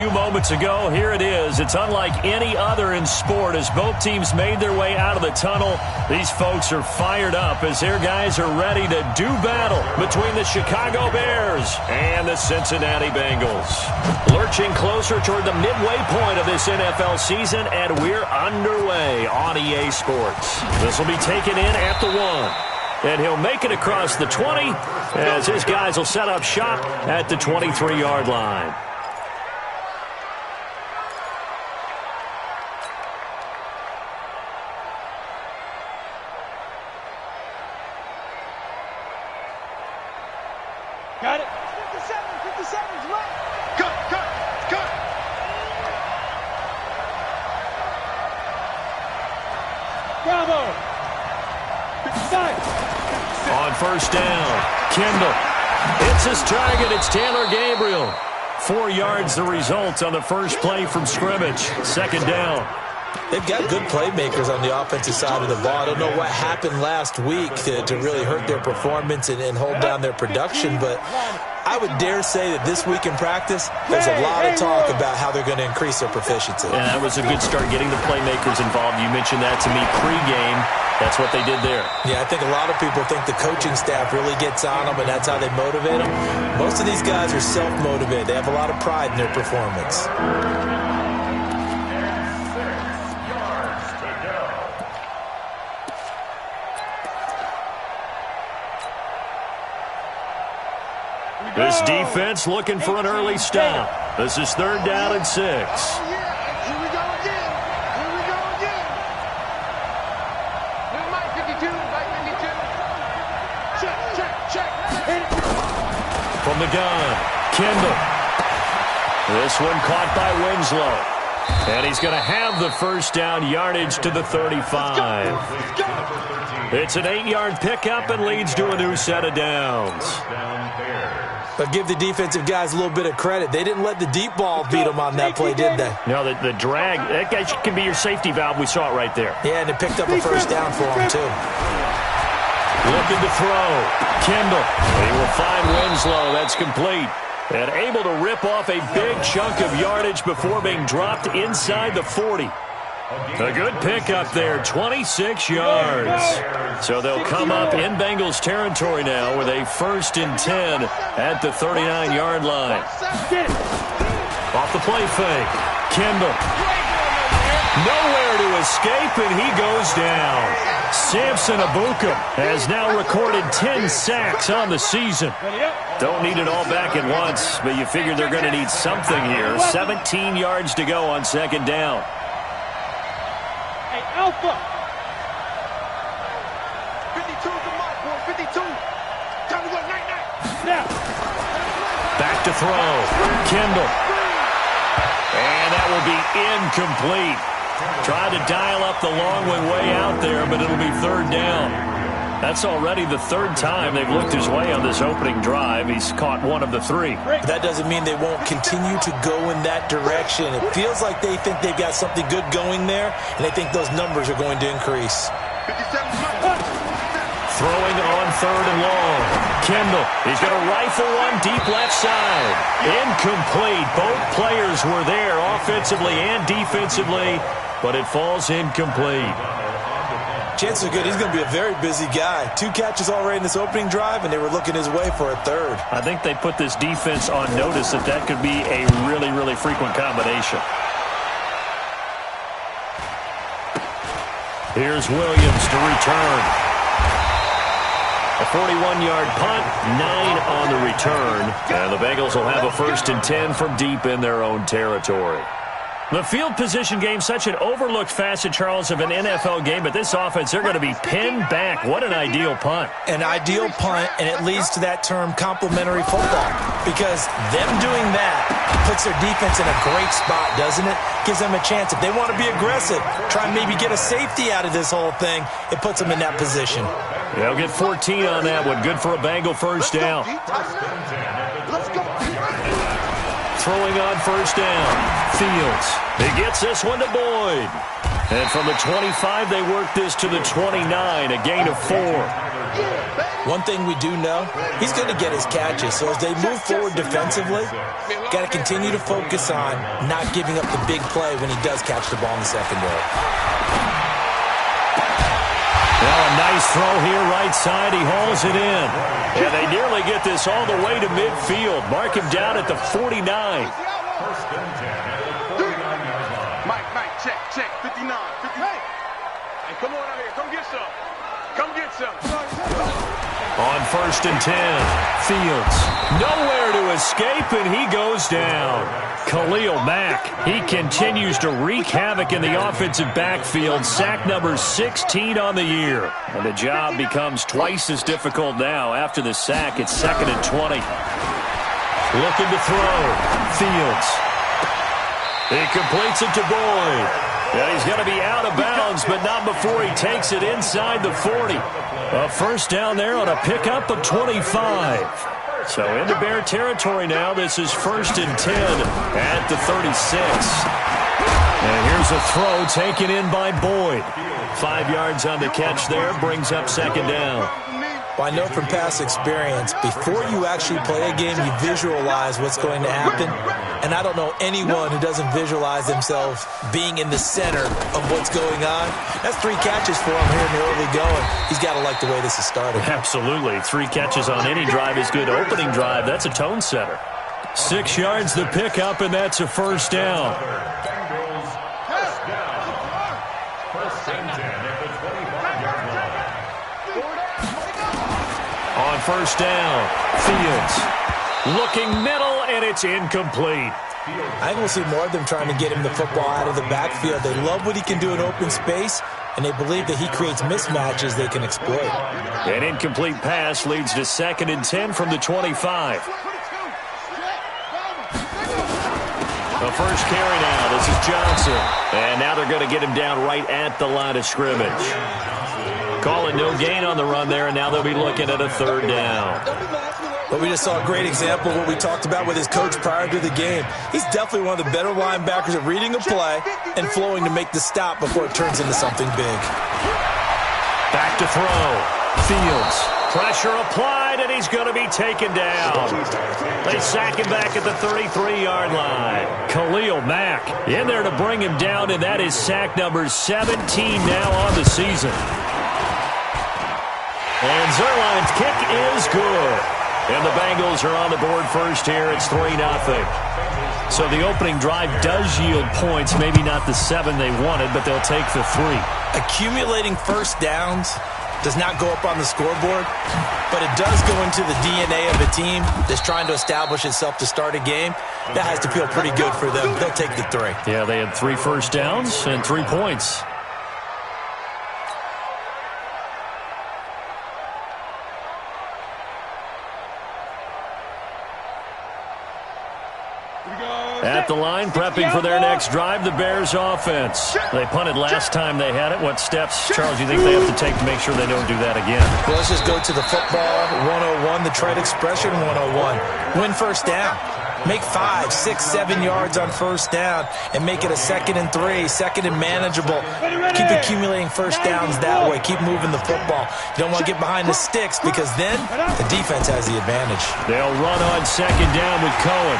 Few moments ago, here it is. It's unlike any other in sport as both teams made their way out of the tunnel. These folks are fired up as their guys are ready to do battle between the Chicago Bears and the Cincinnati Bengals. Lurching closer toward the midway point of this NFL season, and we're underway on EA Sports. This will be taken in at the 1. And he'll make it across the 20 as his guys will set up shop at the 23-yard line. Got it. 57's right. Cut. Bravo. 55. On first down, Kendall. It's his target. It's Taylor Gabriel. 4 yards the result on the first play from scrimmage. Second down. They've got good playmakers on the offensive side of the ball. I don't know what happened last week to really hurt their performance and hold down their production, but I would dare say that this week in practice, there's a lot of talk about how they're going to increase their proficiency. And that was a good start, getting the playmakers involved. You mentioned that to me pregame. That's what they did there. Yeah, I think a lot of people think the coaching staff really gets on them, and that's how they motivate them. Most of these guys are self-motivated. They have a lot of pride in their performance. This defense looking for an early stop. This is 3rd down and 6. Here we go again. Mike 52. Check. From the gun, Kendall. This one caught by Winslow. And he's going to have the first down, yardage to the 35. It's an 8-yard pickup and leads to a new set of downs. But give the defensive guys a little bit of credit. They didn't let the deep ball beat them on that play, did they? No, the drag, that guy can be your safety valve. We saw it right there. Yeah, and it picked up a first down for them, too. Looking to throw. Kendall. He will find Winslow. That's complete. And able to rip off a big chunk of yardage before being dropped inside the 40. A good pickup there, 26 yards. So they'll come up in Bengals territory now with a 1st and 10 at the 39-yard line. Off the play fake. Kendall. Nowhere to escape, and he goes down. Samson Abuka has now recorded 10 sacks on the season. Don't need it all back at once, but you figure they're going to need something here. 17 yards to go on 2nd down. Hey, Alpha. 52 to Mike, boy. 52. Time to go, night. Snap. Back to throw. Kendall. And that will be incomplete. Tried to dial up the long way out there, but it'll be 3rd down. That's already the 3rd time they've looked his way on this opening drive. He's caught 1 of the 3. That doesn't mean they won't continue to go in that direction. It feels like they think they've got something good going there, and they think those numbers are going to increase. Throwing on 3rd and long. Kendall, he's going to rifle one deep left side. Incomplete. Both players were there offensively and defensively, but it falls incomplete. Chances are good he's going to be a very busy guy. 2 catches already in this opening drive, and they were looking his way for a 3rd. I think they put this defense on notice that could be a really frequent combination. Here's Williams to return. A 41-yard punt, 9 on the return. And the Bengals will have a 1st and 10 from deep in their own territory. The field position game, such an overlooked facet, Charles, of an NFL game, but this offense, they're going to be pinned back. What an ideal punt. An ideal punt, and it leads to that term complementary football, because them doing that puts their defense in a great spot, doesn't it? Gives them a chance. If they want to be aggressive, try and maybe get a safety out of this whole thing, it puts them in that position. They'll get 14 on that one. Good for a Bengal first down. Let's go. throwing on first down. Fields. He gets this one to Boyd. And from the 25, they work this to the 29, a gain of 4. One thing we do know, he's going to get his catches. So as they move forward defensively, got to continue to focus on not giving up the big play when he does catch the ball in the secondary. Well, a nice throw here, right side. He hauls it in. And they nearly get this all the way to midfield. Mark him down at the 49. Mike, check. 59. Hey, come on out here. Come get some. On first and 10, Fields. Nowhere to escape, and he goes down. Khalil Mack, he continues to wreak havoc in the offensive backfield. Sack number 16 on the year. And the job becomes twice as difficult now. After the sack, it's 2nd and 20. Looking to throw. Fields. He completes it to Boyd. And he's going to be out of bounds, but not before he takes it inside the 40. A first down there on a pickup of 25. So into Bear territory now. This is 1st and 10 at the 36. And here's a throw taken in by Boyd. 5 yards on the catch there, brings up 2nd down. Well, I know from past experience, before you actually play a game, you visualize what's going to happen. And I don't know anyone who doesn't visualize themselves being in the center of what's going on. That's 3 catches for him here in the early going. He's got to like the way this is started. Absolutely. 3 catches on any drive is good. Opening drive, that's a tone setter. 6 yards the pickup, and that's a first down. On first down, Fields looking middle, and it's incomplete. I think we'll see more of them trying to get him the football out of the backfield. They love what he can do in open space, and they believe that he creates mismatches they can exploit. An incomplete pass leads to 2nd and 10 from the 25. The first carry now. This is Johnson. And now they're going to get him down right at the line of scrimmage. Calling no gain on the run there, and now they'll be looking at a 3rd down. But we just saw a great example of what we talked about with his coach prior to the game. He's definitely one of the better linebackers at reading a play and flowing to make the stop before it turns into something big. Back to throw. Fields. Pressure applied, and he's going to be taken down. They sack him back at the 33-yard line. Khalil Mack in there to bring him down, and that is sack number 17 now on the season. And Zerline's kick is good. And the Bengals are on the board first here. It's 3-0. So the opening drive does yield points. Maybe not the 7 they wanted, but they'll take the 3. Accumulating first downs does not go up on the scoreboard, but it does go into the DNA of a team that's trying to establish itself to start a game. That has to feel pretty good for them. They'll take the 3. Yeah, they had 3 first downs and 3 points. At the line, prepping for their next drive, the Bears offense. They punted last time they had it. What steps, Charles, do you think they have to take to make sure they don't do that again? Well, let's just go to the football 101, the trade expression 101. Win first down. Make 5, 6, 7 yards on first down and make it a 2nd and 3, 2nd and manageable. Keep accumulating first downs that way. Keep moving the football. You don't want to get behind the sticks because then the defense has the advantage. They'll run on 2nd down with Cohen.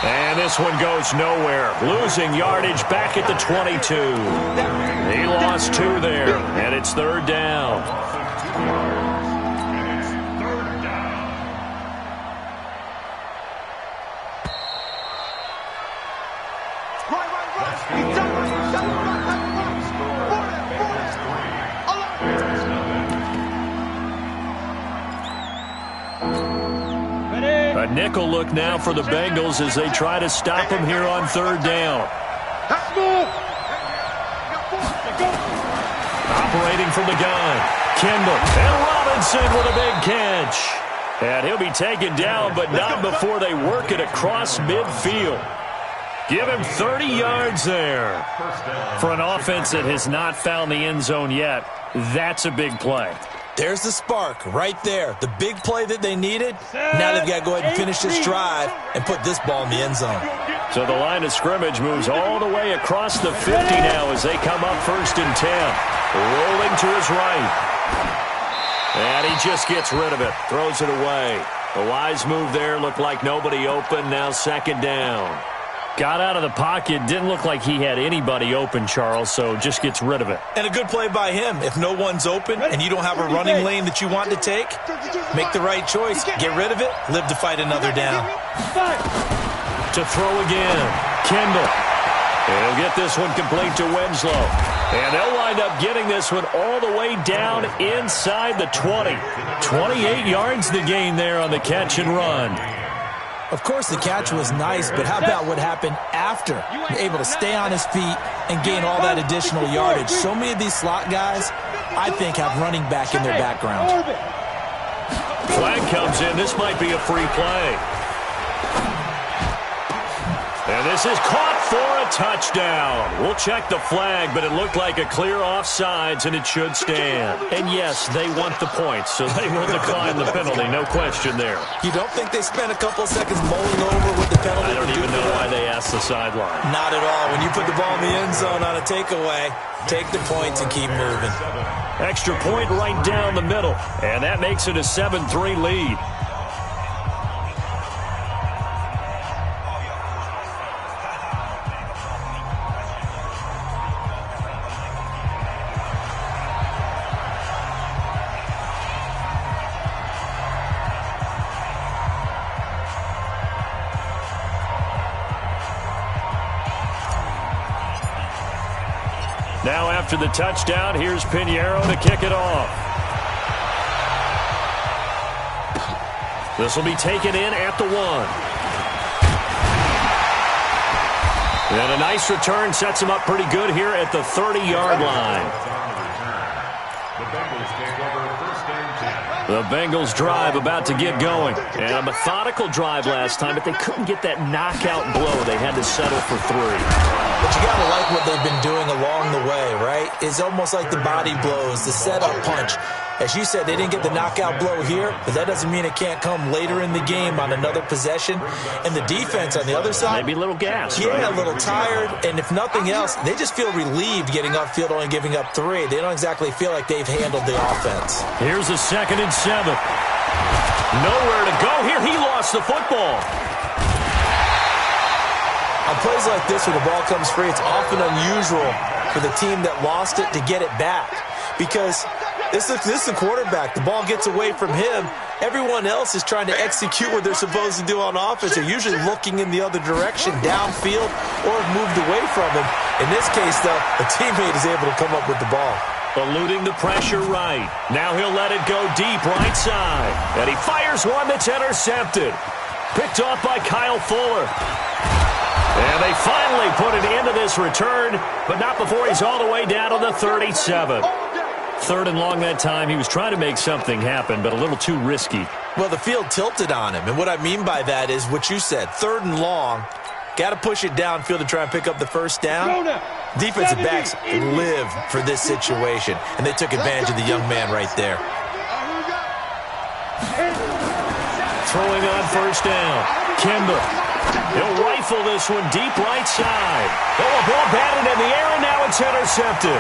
And this one goes nowhere. Losing yardage back at the 22. He lost 2 there, and it's 3rd down. A nickel look now for the Bengals as they try to stop him here on 3rd down. Operating from the gun, Kendall and Robinson with a big catch. And he'll be taken down, but not before they work it across midfield. Give him 30 yards there. For an offense that has not found the end zone yet, that's a big play. There's the spark right there. The big play that they needed. Now they've got to go ahead and finish this drive and put this ball in the end zone. So the line of scrimmage moves all the way across the 50 now as they come up 1st and 10. Rolling to his right. And he just gets rid of it. Throws it away. A wise move there. Looked like nobody open. Now 2nd down. Got out of the pocket. Didn't look like he had anybody open, Charles, so just gets rid of it. And a good play by him. If no one's open and you don't have a running lane that you want to take, make the right choice. Get rid of it. Live to fight another down. To throw again. Kendall. And he'll get this one complete to Winslow. And they'll wind up getting this one all the way down inside the 20. 28 yards the gain there on the catch and run. Of course, the catch was nice, but how about what happened after? Able to stay on his feet and gain all that additional yardage. So many of these slot guys, I think, have running back in their background. Flag comes in. This might be a free play. And this is caught for a touchdown. We'll check the flag, but it looked like a clear offsides, and it should stand. And yes, they want the points, so they will decline the penalty. No question there. You don't think they spent a couple seconds mulling over what the penalty? I don't even know why they asked the sideline. Not at all. When you put the ball in the end zone on a takeaway, take the points and keep moving. Extra point right down the middle, and that makes it a 7-3 lead. Now after the touchdown, here's Pinheiro to kick it off. This will be taken in at the 1. And a nice return sets him up pretty good here at the 30-yard line. The Bengals drive about to get going. And a methodical drive last time, but they couldn't get that knockout blow. They had to settle for 3. But you got to like what they've been doing along the way, right? It's almost like the body blows, the setup punch. As you said, they didn't get the knockout blow here, but that doesn't mean it can't come later in the game on another possession. And the defense on the other side, maybe a little gas. Yeah, right? A little tired. And if nothing else, they just feel relieved getting upfield, only giving up 3. They don't exactly feel like they've handled the offense. Here's a 2nd and 7. Nowhere to go here. He lost the football. On plays like this, when the ball comes free, it's often unusual for the team that lost it to get it back. Because this is the quarterback. The ball gets away from him. Everyone else is trying to execute what they're supposed to do on offense. They're usually looking in the other direction, downfield, or have moved away from him. In this case, though, a teammate is able to come up with the ball. Eluding the pressure right. Now he'll let it go deep right side. And he fires one that's intercepted. Picked off by Kyle Fuller. And they finally put an end to this return, but not before he's all the way down to the 37. 3rd and long that time. He was trying to make something happen, but a little too risky. Well, the field tilted on him, and what I mean by that is what you said. 3rd and long, got to push it downfield to try and pick up the first down. Defensive backs live for this situation, and they took advantage of the young man right there. Throwing on 1st down. Kendall. He'll rifle this one deep right side. Oh, a ball batted in the air, and now it's intercepted.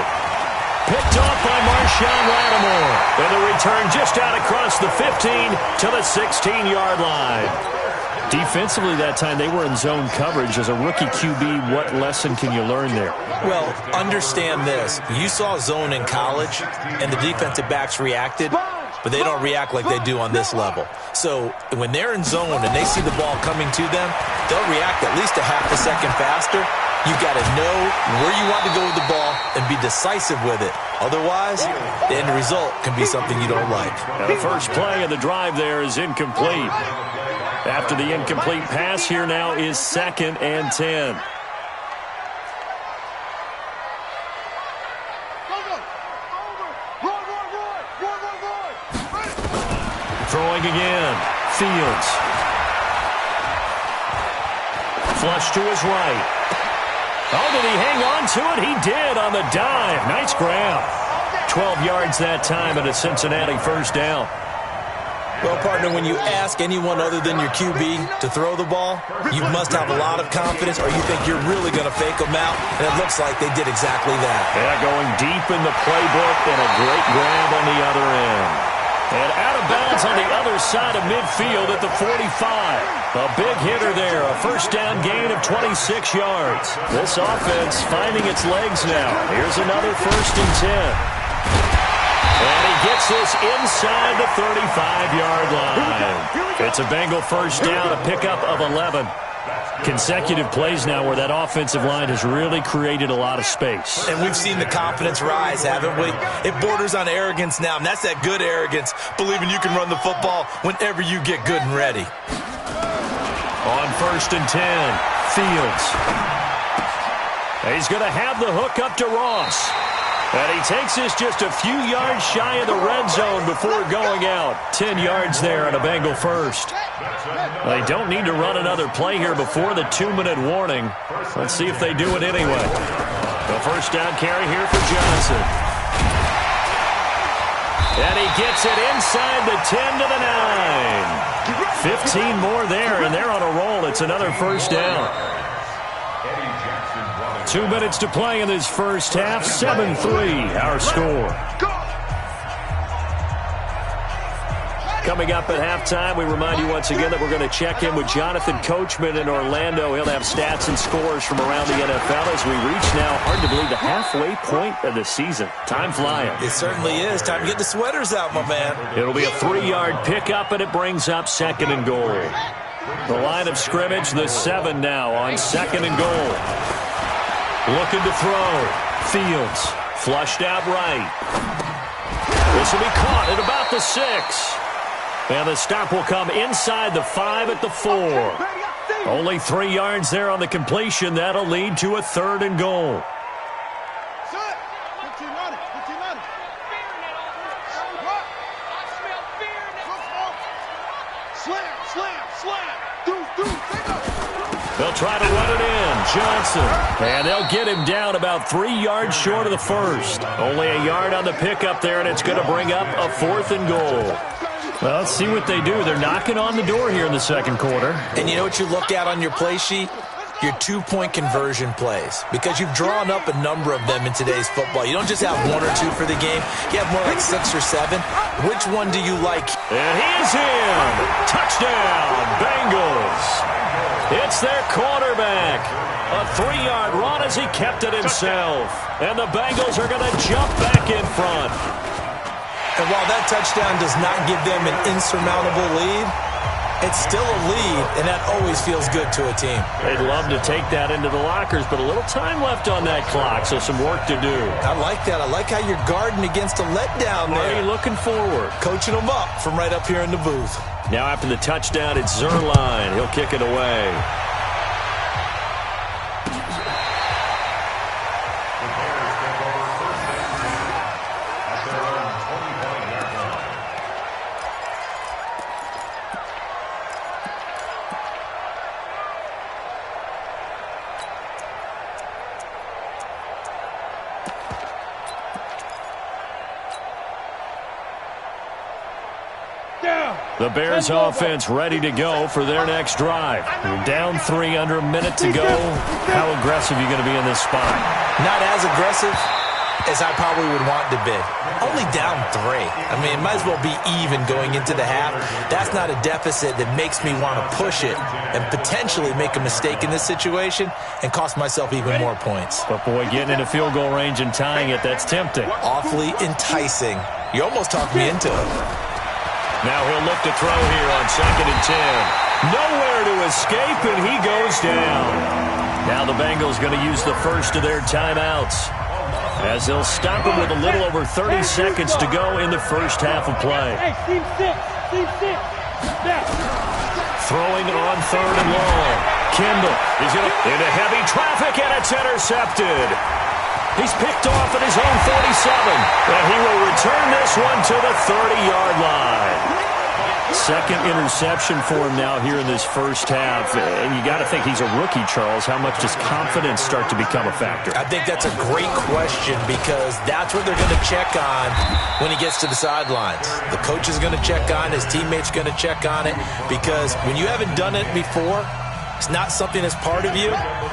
Picked off by Marshawn Lattimore. And the return just out across the 15 to the 16-yard line. Defensively that time, they were in zone coverage. As a rookie QB, what lesson can you learn there? Well, understand this. You saw zone in college, and the defensive backs reacted, but they don't react like they do on this level. So when they're in zone and they see the ball coming to them, they'll react at least a half a second faster. You've got to know where you want to go with the ball and be decisive with it. Otherwise, the end result can be something you don't like. Now the first play of the drive there is incomplete. After the incomplete pass, here now is 2nd and 10. Throwing again. Fields. Flush to his right. Oh, did he hang on to it? He did on the dive. Nice grab. 12 yards that time and a Cincinnati first down. Well, partner, when you ask anyone other than your QB to throw the ball, you must have a lot of confidence or you think you're really going to fake them out, and it looks like they did exactly that. Yeah, going deep in the playbook and a great grab on the other end. And out of bounds on the other side of midfield at the 45. A big hitter there, a first down gain of 26 yards. This offense finding its legs now. Here's another 1st and 10. And he gets this inside the 35-yard line. It's a Bengal first down, a pickup of 11. Consecutive plays now where that offensive line has really created a lot of space. And we've seen the confidence rise, haven't we? It borders on arrogance now, and that's that good arrogance, believing you can run the football whenever you get good and ready. On 1st and 10, Fields. He's going to have the hook up to Ross. And he takes this just a few yards shy of the red zone before going out. 10 yards there on a Bengal first. They don't need to run another play here before the 2-minute warning. Let's see if they do it anyway. The first down carry here for Johnson. And he gets it inside the 10 to the 9. 15 more there, and they're on a roll. It's another first down. 2 minutes to play in this first half. 7-3, our score. Coming up at halftime, we remind you once again that we're going to check in with Jonathan Coachman in Orlando. He'll have stats and scores from around the NFL as we reach now, hard to believe, the halfway point of the season. Time flying. It certainly is. Time to get the sweaters out, my man. It'll be a 3-yard pickup, and it brings up 2nd and goal. The line of scrimmage, the 7 now on 2nd and goal. Looking to throw. Fields. Flushed out right. This will be caught at about the 6. And the stop will come inside the 5 at the 4. Only 3 yards there on the completion. That'll lead to a 3rd and goal. They'll try to run it in. Johnson. And they'll get him down about 3 yards short of the first. Only a yard on the pickup there, and it's going to bring up a 4th and goal. Well, let's see what they do. They're knocking on the door here in the second quarter. And you know what you look at on your play sheet? Your 2-point conversion plays. Because you've drawn up a number of them in today's football. You don't just have 1 or 2 for the game. You have more like 6 or 7. Which one do you like? And he's in. Touchdown, Bengals. It's their quarterback. A 3-yard run as he kept it himself. And the Bengals are going to jump back in front. And while that touchdown does not give them an insurmountable lead, it's still a lead, and that always feels good to a team. They'd love to take that into the lockers, but a little time left on that clock, so some work to do. I like that. I like how you're guarding against a letdown there. Are you looking forward? Coaching them up from right up here in the booth. Now after the touchdown, it's Zerline. He'll kick it away. The Bears offense ready to go for their next drive. You're down 3 under a minute to go. How aggressive are you going to be in this spot? Not as aggressive as I probably would want to be. Only down 3. I mean, it might as well be even going into the half. That's not a deficit that makes me want to push it and potentially make a mistake in this situation and cost myself even more points. But, boy, getting into field goal range and tying it, that's tempting. Awfully enticing. You almost talked me into it. Now he'll look to throw here on 2nd and 10. Nowhere to escape, and he goes down. Now the Bengals going to use the first of their timeouts as they'll stop him with a little over 30 seconds to go in the first half of play. Throwing on 3rd and long. Kendall is going to into heavy traffic, and it's intercepted. He's picked off at his own 47, and he will return this one to the 30-yard line. Second interception for him now here in this first half. And you got to think he's a rookie, Charles. How much does confidence start to become a factor? I think that's a great question because that's what they're going to check on when he gets to the sidelines. The coach is going to check on, his teammates going to check on it, because when you haven't done it before, it's not something that's part of you.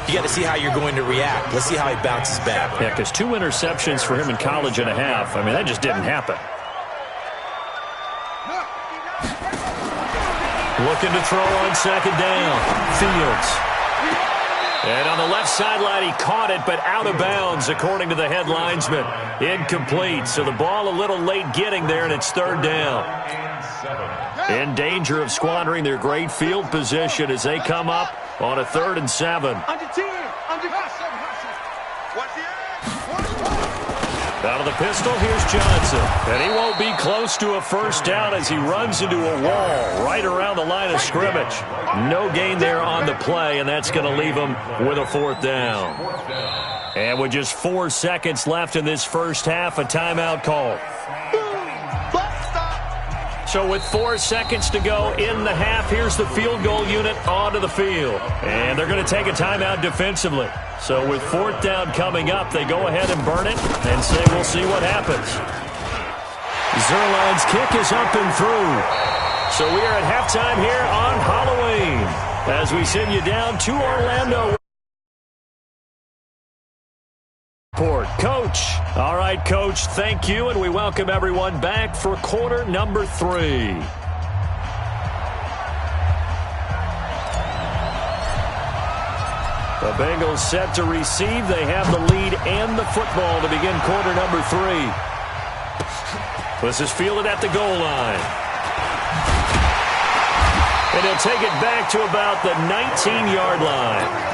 You got to see how you're going to react. Let's see how he bounces back. Yeah, because 2 interceptions for him in college and a half. I mean, that just didn't happen. Looking to throw on second down. Fields. And on the left sideline, he caught it, but out of bounds, according to the head linesman. Incomplete. So the ball a little late getting there, and it's third down. In danger of squandering their great field position as they come up on a 3rd and 7. Out of the pistol, here's Johnson. And he won't be close to a first down as he runs into a wall right around the line of scrimmage. No gain there on the play, and that's going to leave him with a 4th down. And with just 4 seconds left in this first half, a timeout call. So with 4 seconds to go in the half, here's the field goal unit onto the field. And they're going to take a timeout defensively. So with 4th down coming up, they go ahead and burn it and say we'll see what happens. Zerline's kick is up and through. So we are at halftime here on Halloween as we send you down to Orlando. Coach. All right, Coach, thank you, and we welcome everyone back for quarter number 3. The Bengals set to receive. They have the lead and the football to begin quarter number 3. This is fielded at the goal line. And he'll take it back to about the 19-yard line.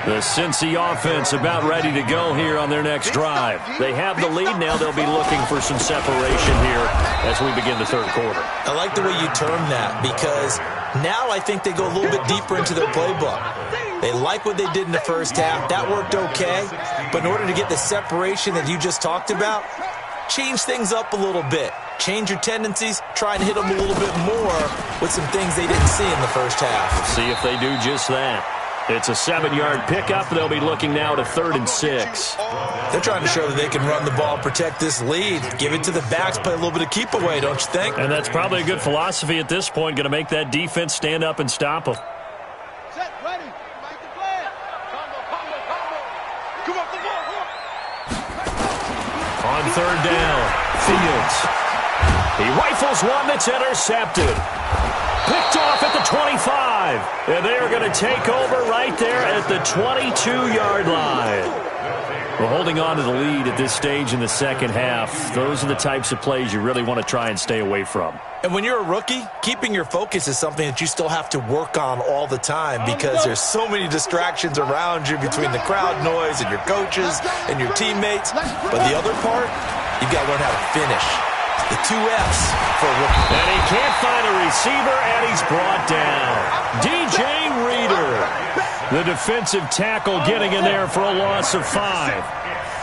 The Cincy offense about ready to go here on their next drive. They have the lead. Now they'll be looking for some separation here as we begin the third quarter. I like the way you term that because now I think they go a little bit deeper into their playbook. They like what they did in the first half. That worked okay. But in order to get the separation that you just talked about, change things up a little bit. Change your tendencies. Try and hit them a little bit more with some things they didn't see in the first half. Let's see if they do just that. It's a 7-yard pickup. They'll be looking now to 3rd and 6. They're trying to show that they can run the ball, protect this lead, give it to the backs, play a little bit of keep away, don't you think? And that's probably a good philosophy at this point, going to make that defense stand up and stop them. Set, ready. Make the play. Combo. Come on, come on. On 3rd down, Fields. He rifles one that's intercepted. Picked off at the 25. And they are going to take over right there at the 22-yard line. Well, holding on to the lead at this stage in the second half, those are the types of plays you really want to try and stay away from. And when you're a rookie, keeping your focus is something that you still have to work on all the time because there's so many distractions around you between the crowd noise and your coaches and your teammates. But the other part, you've got to learn how to finish. The 2 F's for a rookie. And he can't find a receiver, and he's brought down. DJ Reader, the defensive tackle, getting in there for a loss of 5.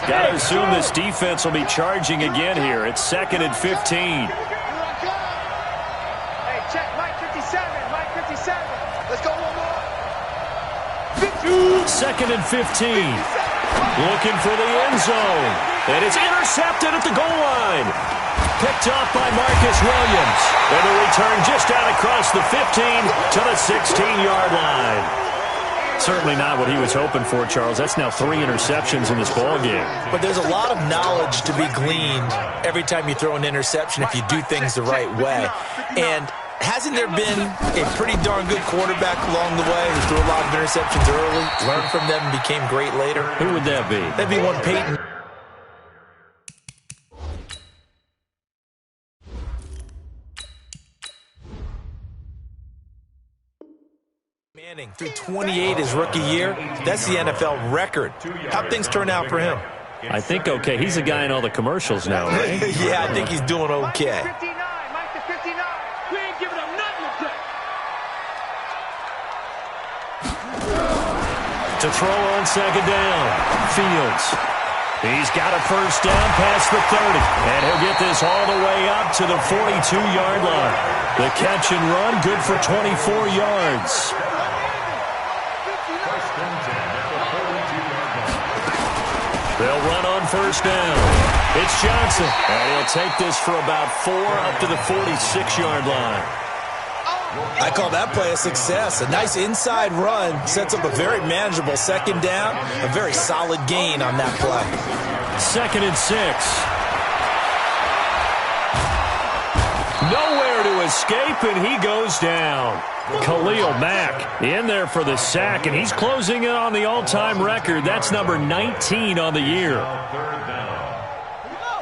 Got to assume this defense will be charging again here. It's 2nd and 15. Hey, check, Mike 57, Mike 57. Let's go one more. 2nd and 15. Looking for the end zone. And it's intercepted at the goal line. Picked off by Marcus Williams. And the return just out across the 15 to the 16-yard line. Certainly not what he was hoping for, Charles. That's now 3 interceptions in this ball game. But there's a lot of knowledge to be gleaned every time you throw an interception if you do things the right way. And hasn't there been a pretty darn good quarterback along the way who threw a lot of interceptions early, learned from them, and became great later? Who would that be? That'd be one Peyton. Manning through 28 his rookie year. That's the NFL record. How'd things turn out for him? I think okay. He's a guy in all the commercials now, right? Yeah, I think he's doing okay. Mike to 59. We ain't giving him nothing to To throw on second down, Fields. He's got a first down past the 30, and he'll get this all the way up to the 42-yard line. The catch and run, good for 24 yards. They'll run on first down. It's Johnson, and he'll take this for about 4 up to the 46-yard line. I call that play a success. A nice inside run sets up a very manageable second down, a very solid gain on that play. 2nd and 6. Nowhere to escape, and he goes down. Khalil Mack in there for the sack, and he's closing in on the all-time record. That's number 19 on the year.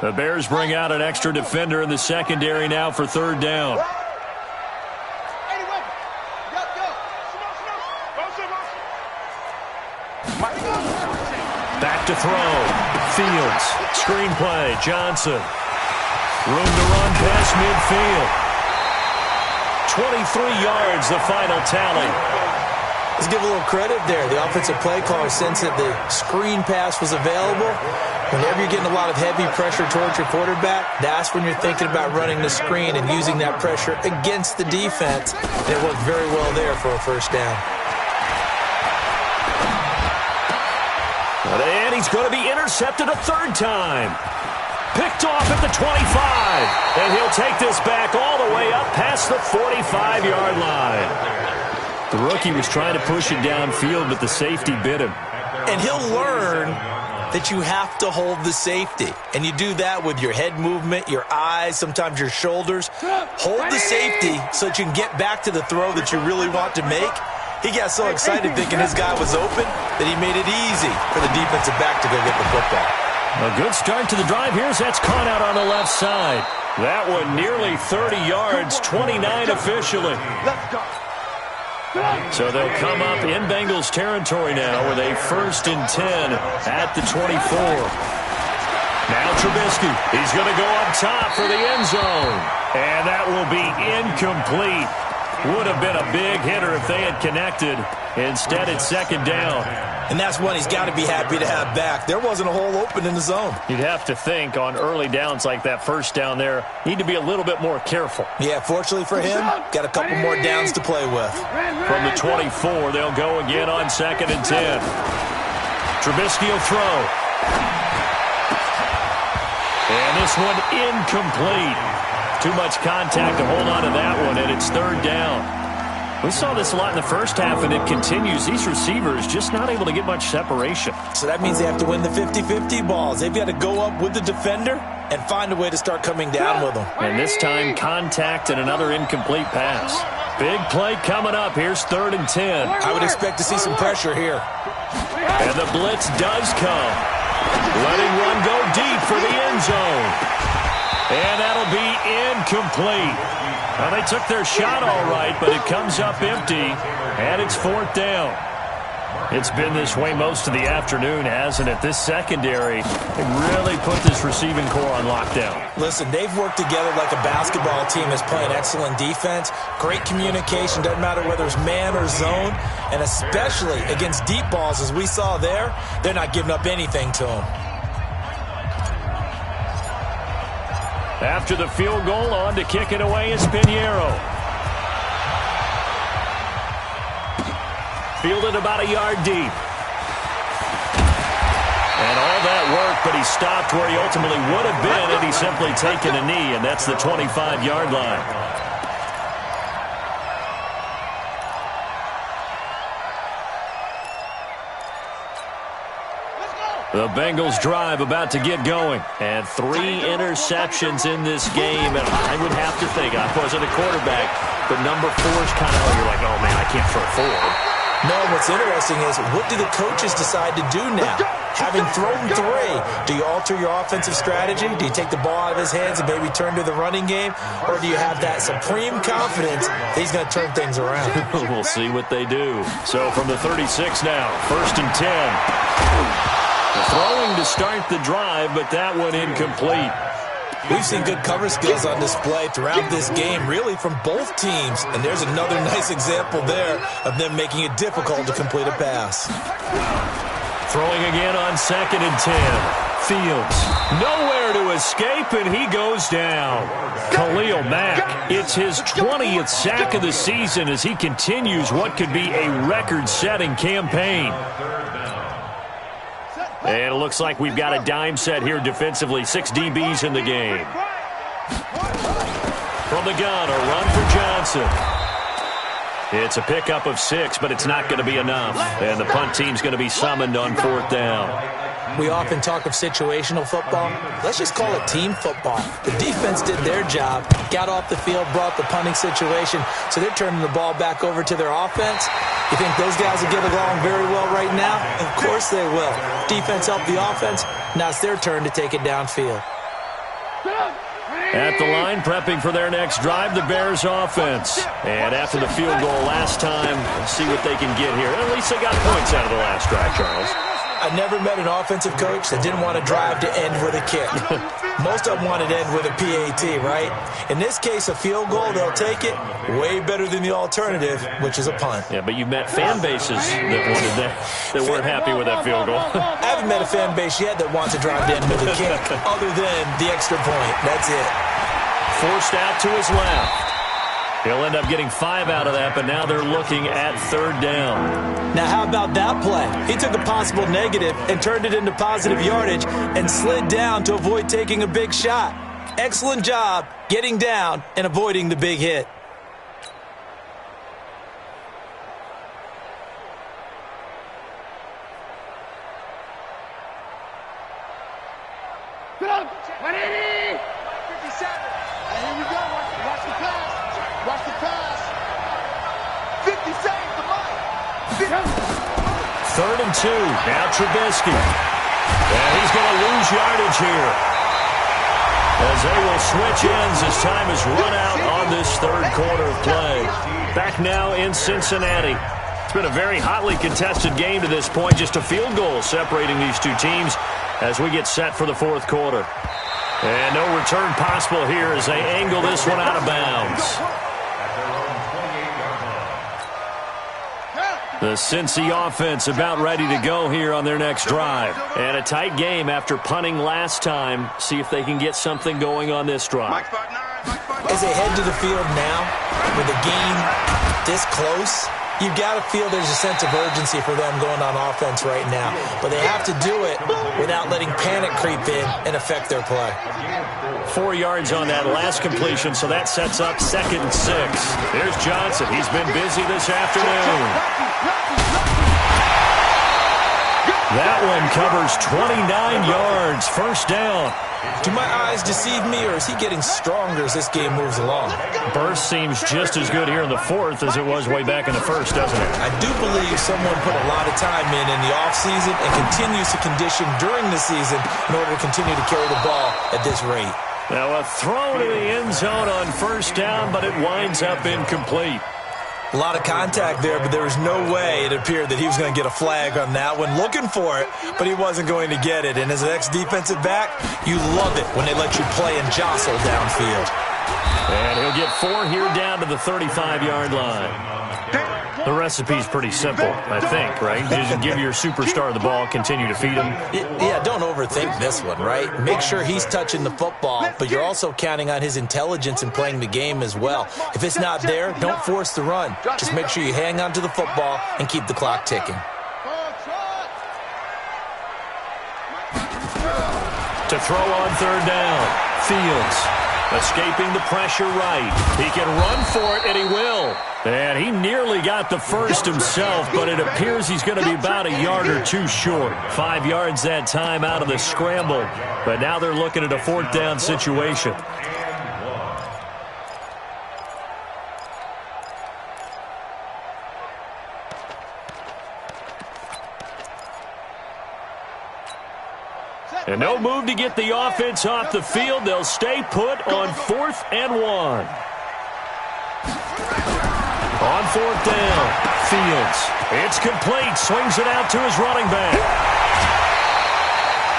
The Bears bring out an extra defender in the secondary now for 3rd down. Back to throw. Fields. Screenplay. Johnson. Room to run past midfield. 23 yards, the final tally. Let's give a little credit there. The offensive play caller sensed that the screen pass was available. Whenever you're getting a lot of heavy pressure towards your quarterback, that's when you're thinking about running the screen and using that pressure against the defense. And it worked very well there for a first down. And he's going to be intercepted a 3rd time. Picked off at the 25. And he'll take this back all the way up past the 45-yard line. The rookie was trying to push it downfield, but the safety bit him. And he'll learn that you have to hold the safety. And you do that with your head movement, your eyes, sometimes your shoulders. Hold the safety so that you can get back to the throw that you really want to make. He got so excited thinking his guy was open that he made it easy for the defensive back to go get the football. A good start to the drive. Here's that's caught out on the left side. That one nearly 30 yards, 29 officially. So they'll come up in Bengals territory now with a 1st and 10 at the 24. Now Trubisky. He's going to go up top for the end zone. And that will be incomplete. Would have been a big hitter if they had connected. Instead, it's 2nd down. And that's one he's got to be happy to have back. There wasn't a hole open in the zone. You'd have to think on early downs like that first down there, need to be a little bit more careful. Yeah, fortunately for him, got a couple more downs to play with. From the 24, they'll go again on 2nd and 10. Trubisky will throw. And this one incomplete. Too much contact to hold on to that one, and it's 3rd down. We saw this a lot in the first half, and it continues. These receivers just not able to get much separation. So that means they have to win the 50-50 balls. They've got to go up with the defender and find a way to start coming down with them. And this time, contact and another incomplete pass. Big play coming up. Here's 3rd and 10. I would expect to see some pressure here. And the blitz does come. Letting one go deep for the end zone. And that'll be incomplete. Now, they took their shot all right, but it comes up empty, and it's 4th down. It's been this way most of the afternoon, hasn't it? This secondary, they really put this receiving core on lockdown. Listen, they've worked together like a basketball team is playing excellent defense. Great communication, doesn't matter whether it's man or zone, and especially against deep balls, as we saw there, they're not giving up anything to them. After the field goal, on to kick it away is Pinheiro. Fielded about a yard deep. And all that work, but he stopped where he ultimately would have been had he simply taken a knee, and that's the 25-yard line. The Bengals drive about to get going. And 3 interceptions in this game. And I would have to think, I wasn't a quarterback, but number 4 is kind of, you're like, oh, man, I can't throw 4. No, what's interesting is, what do the coaches decide to do now? Having thrown 3, do you alter your offensive strategy? Do you take the ball out of his hands and maybe turn to the running game? Or do you have that supreme confidence that he's going to turn things around? We'll see what they do. So from the 36 now, 1st and 10. Throwing to start the drive, but that one incomplete. We've seen good cover skills on display throughout this game, really from both teams. And there's another nice example there of them making it difficult to complete a pass. Throwing again on 2nd and 10. Fields, nowhere to escape, and he goes down. Khalil Mack, it's his 20th sack of the season as he continues what could be a record-setting campaign. And it looks like we've got a dime set here defensively. 6 DBs in the game. From the gun, a run for Johnson. It's a pickup of 6, but it's not going to be enough. And the punt team's going to be summoned on 4th down. We often talk of situational football. Let's just call it team football. The defense did their job, got off the field, brought the punting situation, so they're turning the ball back over to their offense. You think those guys will get along very well right now? Of course they will. Defense helped the offense. Now it's their turn to take it downfield. At the line, prepping for their next drive, the Bears offense. And after the field goal last time, let's see what they can get here. At least they got points out of the last drive, Charles. I never met an offensive coach that didn't want to drive to end with a kick. Most of them wanted to end with a PAT, right? In this case, a field goal, they'll take it. Way better than the alternative, which is a punt. Yeah, but you've met fan bases that wanted that weren't happy with that field goal. I haven't met a fan base yet that wants to drive to end with a kick, other than the extra point. That's it. Forced out to his left. He'll end up getting 5 out of that, but now they're looking at 3rd down. Now, how about that play? He took a possible negative and turned it into positive yardage and slid down to avoid taking a big shot. Excellent job getting down and avoiding the big hit. Get up! 180! 57. And here we go. Watch the pass. Watch the pass. 50 saves the money. 3rd and 2. Now Trubisky. And he's going to lose yardage here, as they will switch ends as time is run out on this 3rd quarter of play. Back now in Cincinnati. It's been a very hotly contested game to this point. Just a field goal separating these two teams as we get set for the 4th quarter. And no return possible here as they angle this one out of bounds. The Cincy offense about ready to go here on their next drive. And a tight game after punting last time. See if they can get something going on this drive. As they head to the field now, with a game this close, you've got to feel there's a sense of urgency for them going on offense right now. But they have to do it without letting panic creep in and affect their play. 4 yards on that last completion, so that sets up 2nd and 6. There's Johnson. He's been busy this afternoon. That one covers 29 yards. 1st down. Do my eyes deceive me, or is he getting stronger as this game moves along? Burst seems just as good here in the 4th as it was way back in the 1st, doesn't it? I do believe someone put a lot of time in the offseason and continues to condition during the season in order to continue to carry the ball at this rate. Now a throw to the end zone on 1st down, but it winds up incomplete. A lot of contact there, but there was no way it appeared that he was going to get a flag on that one. Looking for it, but he wasn't going to get it. And as an ex-defensive back, you love it when they let you play and jostle downfield. And he'll get 4 here down to the 35-yard line. The recipe's pretty simple, I think, right? Just give your superstar the ball, continue to feed him. Yeah, don't overthink this one, right? Make sure he's touching the football, but you're also counting on his intelligence in playing the game as well. If it's not there, don't force the run. Just make sure you hang on to the football and keep the clock ticking. To throw on 3rd down, Fields escaping the pressure right. He can run for it, and he will. And he nearly got the first himself, but it appears he's going to be about a yard or 2 short. 5 yards that time out of the scramble. But now they're looking at a 4th down situation. And no move to get the offense off the field. They'll stay put on 4th and 1. On 4th down, Fields. It's complete. Swings it out to his running back.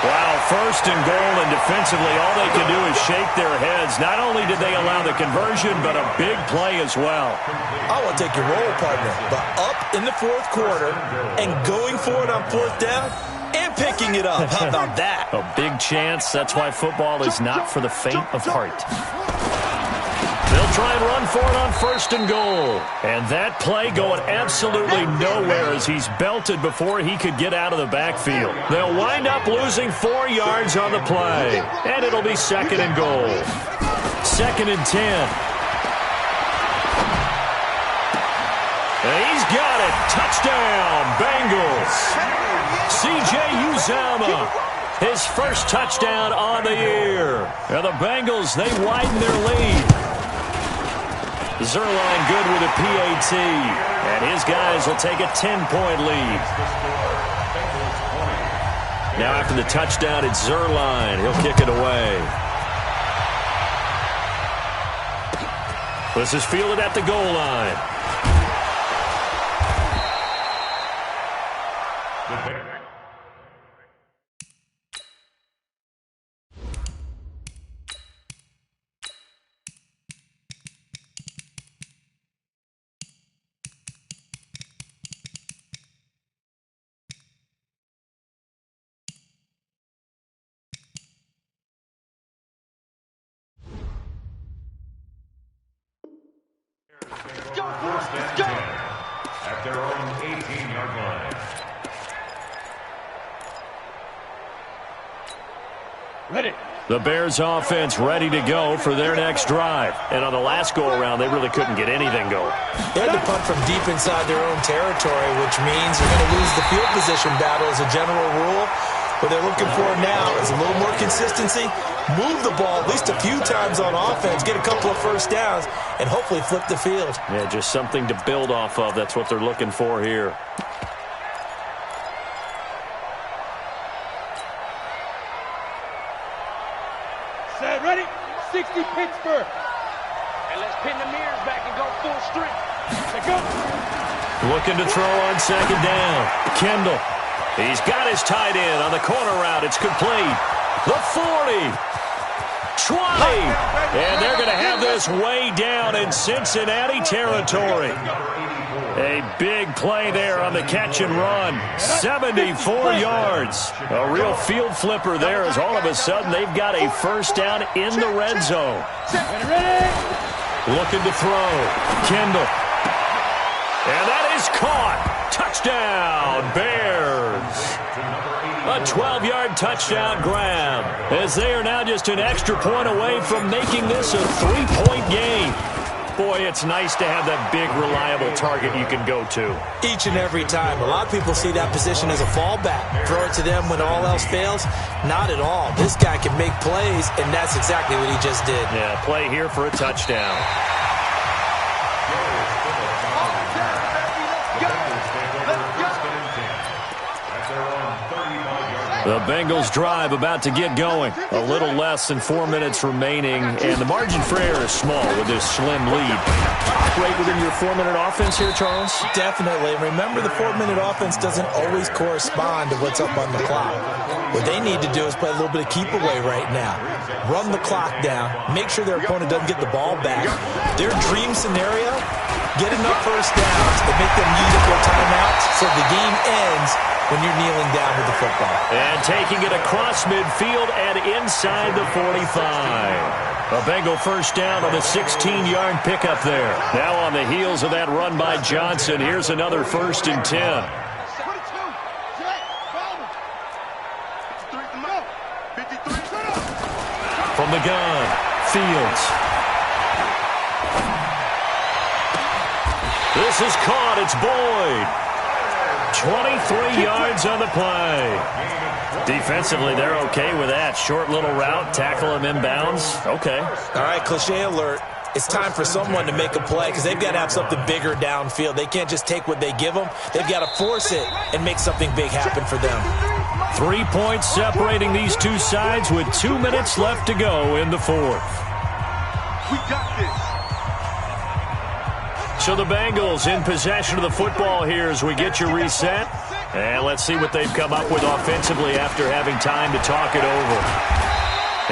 Wow, 1st and goal, and defensively all they can do is shake their heads. Not only did they allow the conversion, but a big play as well. I want to take your role, partner, but up in the 4th quarter and going for it on 4th down, and picking it up. How about that? A big chance. That's why football is not for the faint of heart. They'll try and run for it on 1st and goal. And that play going absolutely nowhere as he's belted before he could get out of the backfield. They'll wind up losing 4 yards on the play. And it'll be 2nd and goal. 2nd and 10. And he's got it. Touchdown, Bengals. C.J. Uzomah, his first touchdown on the year. And the Bengals, they widen their lead. Zuerlein good with a PAT. And his guys will take a 10-point lead. Now after the touchdown, it's Zuerlein. He'll kick it away. This is fielded at the goal line. At their own 18-yard line. Ready. The Bears offense ready to go for their next drive. And on the last go-around, they really couldn't get anything going. They had to punt from deep inside their own territory, which means they're going to lose the field position battle as a general rule. What they're looking for now is a little more consistency, move the ball at least a few times on offense, get a couple of first downs, and hopefully flip the field. Yeah, just something to build off of. That's what they're looking for here. Set, ready? 60 Pittsburgh. And let's pin the mirrors back and go full strength. Let's go. Looking to throw on 2nd down. Kendall. He's got his tight end on the corner route. It's complete. The 40. 20. And they're going to have this way down in Cincinnati territory. A big play there on the catch and run. 74 yards. A real field flipper there as all of a sudden they've got a first down in the red zone. Looking to throw. Kendall. And that is caught. Touchdown, Bears. A 12-yard touchdown grab as they are now just an extra point away from making this a 3-point game. Boy, it's nice to have that big, reliable target you can go to. Each and every time. A lot of people see that position as a fallback. Throw it to them when all else fails. Not at all. This guy can make plays, and that's exactly what he just did. Yeah, play here for a touchdown. The Bengals drive about to get going. A little less than 4 minutes remaining, and the margin for error is small with this slim lead. Operate within your 4-minute offense here, Charles? Definitely. Remember, the 4-minute offense doesn't always correspond to what's up on the clock. What they need to do is play a little bit of keep away right now. Run the clock down. Make sure their opponent doesn't get the ball back. Their dream scenario, get enough first downs and make them use up their timeouts so the game ends when you're kneeling down with the football. And taking it across midfield and inside the 45. A Bengal first down on a 16-yard pickup there. Now on the heels of that run by Johnson, here's another 1st and 10. From the gun, Fields. This is caught. It's Boyd. 23 yards on the play. Defensively, they're okay with that. Short little route, tackle him inbounds. Okay. All right, cliche alert. It's time for someone to make a play because they've got to have something bigger downfield. They can't just take what they give them. They've got to force it and make something big happen for them. 3 points separating these two sides with 2 minutes left to go in the fourth. We got this. So the Bengals in possession of the football here as we get you reset. And let's see what they've come up with offensively after having time to talk it over.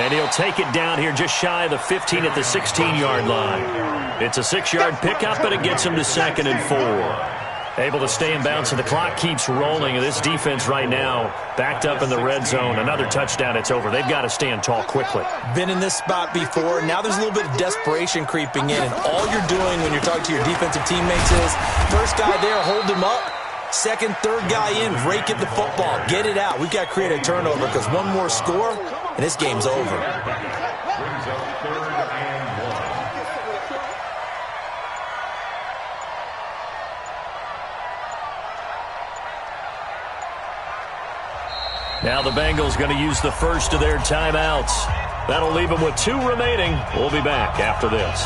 And he'll take it down here just shy of the 15 at the 16-yard line. It's a 6-yard pickup, and it gets him to 2nd and 4. Able to stay in bounds, and the clock keeps rolling. This defense right now backed up in the red zone. Another touchdown, it's over. They've got to stand tall quickly. Been in this spot before. Now there's a little bit of desperation creeping in, and all you're doing when you're talking to your defensive teammates is first guy there, hold him up. Second, third guy in, rake at the football. Get it out. We've got to create a turnover because one more score, and this game's over. Brings up 3rd and 1. Now the Bengals going to use the first of their timeouts. That'll leave them with 2 remaining. We'll be back after this.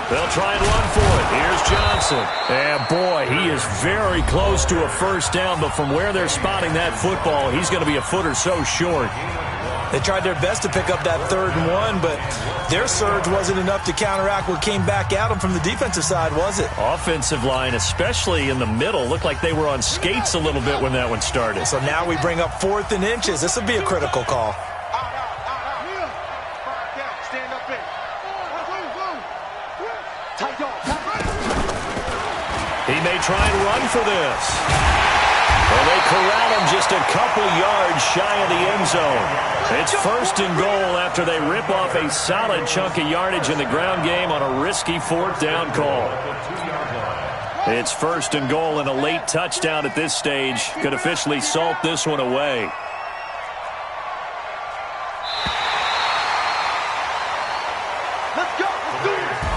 They'll try and run for it. Here's Johnson. And boy, he is very close to a first down, but from where they're spotting that football, he's going to be a foot or so short. They tried their best to pick up that 3rd and 1, but their surge wasn't enough to counteract what came back at them from the defensive side, was it? Offensive line, especially in the middle, looked like they were on skates a little bit when that one started. So now we bring up 4th and inches. This will be a critical call. Stand up in. He may try and run for this. Well, they corral him just a couple yards shy of the end zone. It's 1st and goal after they rip off a solid chunk of yardage in the ground game on a risky 4th down call. It's 1st and goal, and a late touchdown at this stage could officially salt this one away.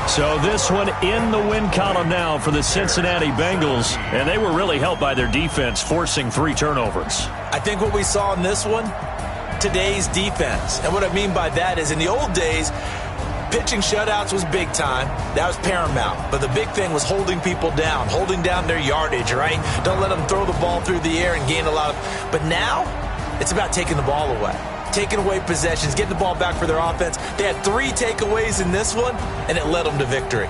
So this one in the win column now for the Cincinnati Bengals, and they were really helped by their defense, forcing 3 turnovers. I think what we saw in this one, today's defense. And what I mean by that is in the old days, pitching shutouts was big time. That was paramount. But the big thing was holding people down, holding down their yardage, right? Don't let them throw the ball through the air and gain a lot of... But now, it's about taking the ball away. Taking away possessions, getting the ball back for their offense. They had 3 takeaways in this one, and it led them to victory.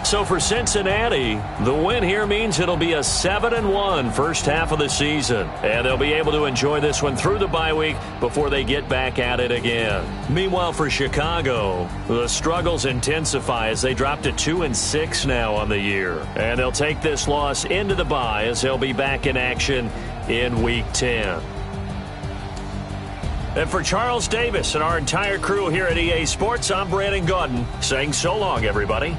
So for Cincinnati, the win here means it'll be a 7-1 first half of the season. And they'll be able to enjoy this one through the bye week before they get back at it again. Meanwhile, for Chicago, the struggles intensify as they drop to 2-6 now on the year. And they'll take this loss into the bye as they'll be back in action in Week 10. And for Charles Davis and our entire crew here at EA Sports, I'm Brandon Gaudin saying so long, everybody.